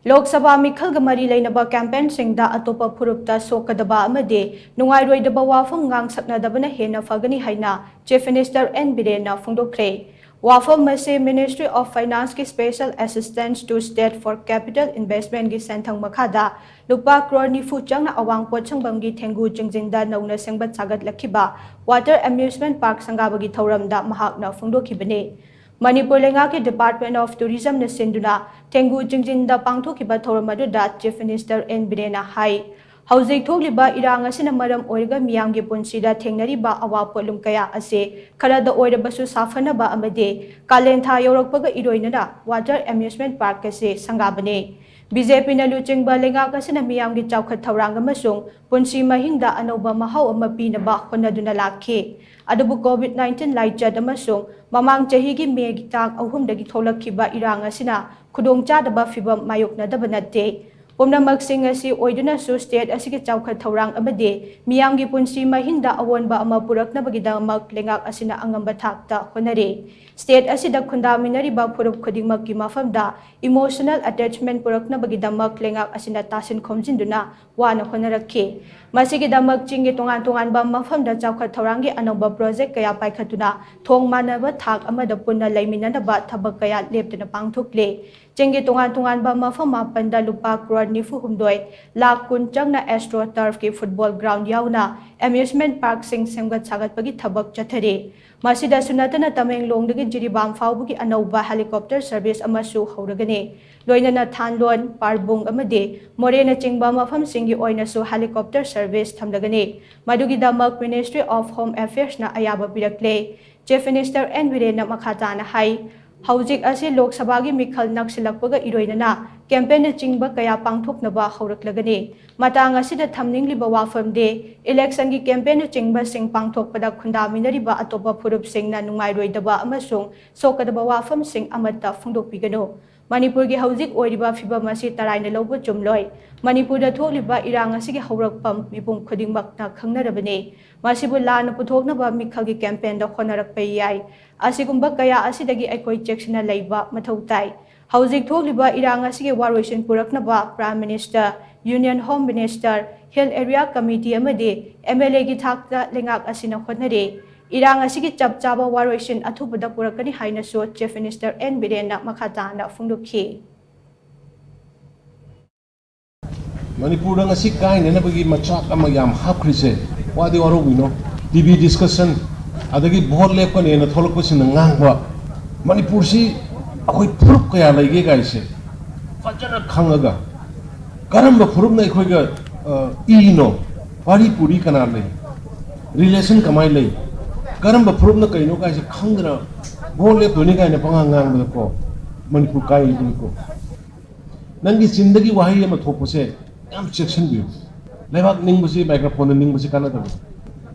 Lok Sabha MEEKHAL Gamari LEINABA campaign SHINGDA Atoppa Furup ta Sokkadaba AMADI Nungairoidaba Wafam Ngang-Saknadabana Henna Phagani HAINA Chief Minister Biren na PHURUP Wafam mase Ministry of Finance ki Special Assistance to State for Capital Investment gi senthang makhada lupa crore nifu changna awang pot changbamgi thengu jingjingda nauna sengbat sagat lakhiba water amusement park sangabagi thauramda mahakna phongdokhibane Manipur lenga ki Department of Tourism na sinduna thengu jingjingda pangthokiba thauramada Chief Minister Biren na hai Haujik thokliba irang asina maram oiraga miyamgi punsida thengnariba awapolum kaya ase kharada oirabasu safanaba amade kalen tha yorakpaga iroinana water amusement park ase sangabane BJP na luchingba lenga kasina miyamgi chawkhat thaurang amasung punsi mahingda anoba mahau ama pinaba honaduna lakhe adubu COVID-19 laichat amasung mamang chahigi megi tak ahumdagi tholakhiba irang asina khudongchadaba fibam mayoknadaba natte Pumnamak sing asi oiduna su state asiki chawkhat thaurang amade miyamgi punsi mahinda awonba ama purakna bagidamak lengak asina angamba thakta honare state asida khundaminari ba phurup khudingmak ki mafamda emotional attachment purakna bagidamak lengak asina tasin khomjinduna wana honarakhe masigi damak chingi tongan ba mafamda chawkhat thaurangi anoba project kaya paikhatuna thong manaba thak amada punna leiminana ba thabak kaya leptana pangthokle chingi tongan ba mafam mapanda lupa crore nifu humdoi lak kun changna astro turf ki football ground yauna amusement park sing semgat sagat pagi thabak chathare masida sunatana tamenglong dagi jiribam fawbugi anauba helicopter service amasu hauragane loinana thanlon parbung amade morena chingba mafam singi oina su helicopter service thamlagane madugi damak Ministry of Home Affairs na ayaba pirakle Chief Minister Biren na makhatana hai Haujik asi Lok Sabha gi MEEKHAL naksilakpaga iroinana campaign na chingba kaya pangthoknaba hauraklagane matang asida thamningliba wafam de election gi campaign na chingba sing pangthokpada khundaminariba Atoppa Furup sing na Nungairoidaba amasung Sokkadaba wafam sing amata phongdokpigano Manipur gi haujik oiriba fibam asi taraina lobo chumloi Manipur da thokliba irang asigi haurakpam mipum khudingmak na khangnarabane masibu lana puthoknaba MEEKHAL gi campaign da khonarakpai yai asigumba kaya asidagi aikoi checksina leiba mathau tai haujik thokliba irang asigi waroisin puraknaba Prime Minister Union Home Minister Hill Area Committee amade MLA gi thakta lengak asina khotnare irang asigi chapchaba waroisin athubada purakani haina so Chief Minister Biren na makhatana phongdokhi Manipur ang asik kain na bagi machak ama yam hapkrise wadi waro wino TV discussion adagi bohor lep ko ne na tholok ko sin ngang ba Manipur si akoi phurup kaya laige gaise fajana khangaga karamba phurup na khoi ga ino pari puri kana le relation kamai le karamba phurup na kaino gaise khangra bohor lep doni ga ne pangang ba ko Manipur kai ni ko nangi zindagi wahi ama thopose am section bi lebak ning busi microphone ning busi kana da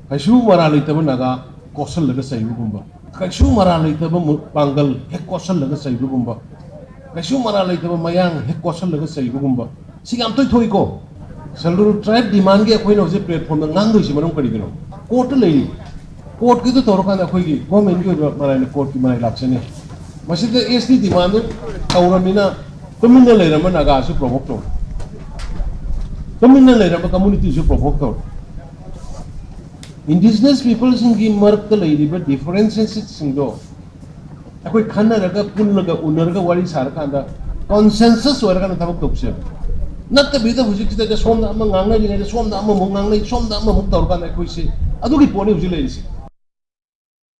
kaishu mara leitaba naga kosal laga saibu gumba kaishu mara leitaba pangal he kosal laga saibu gumba kaishu mara leitaba mayang he kosal laga saibu gumba sigam toy thoi ko saluru tribe demand ge khoi no je platform na ngang doi si marom kari gino court lei court ki to torka na khoi gi government gi mara ne court ki mara laksane masida SD demand kauramina communal leirama naga su provoke to communal leirama community su provoke to indigenous peoples in gi mark the leiriba differences singdo akoi khana raga punnaga unarga wari sarkanda consensus warga na thabak topse natta bida hujik ta somna amma ngangai ni somna amma mungangai somna amma muk torka na koi se adugi poni hujile isi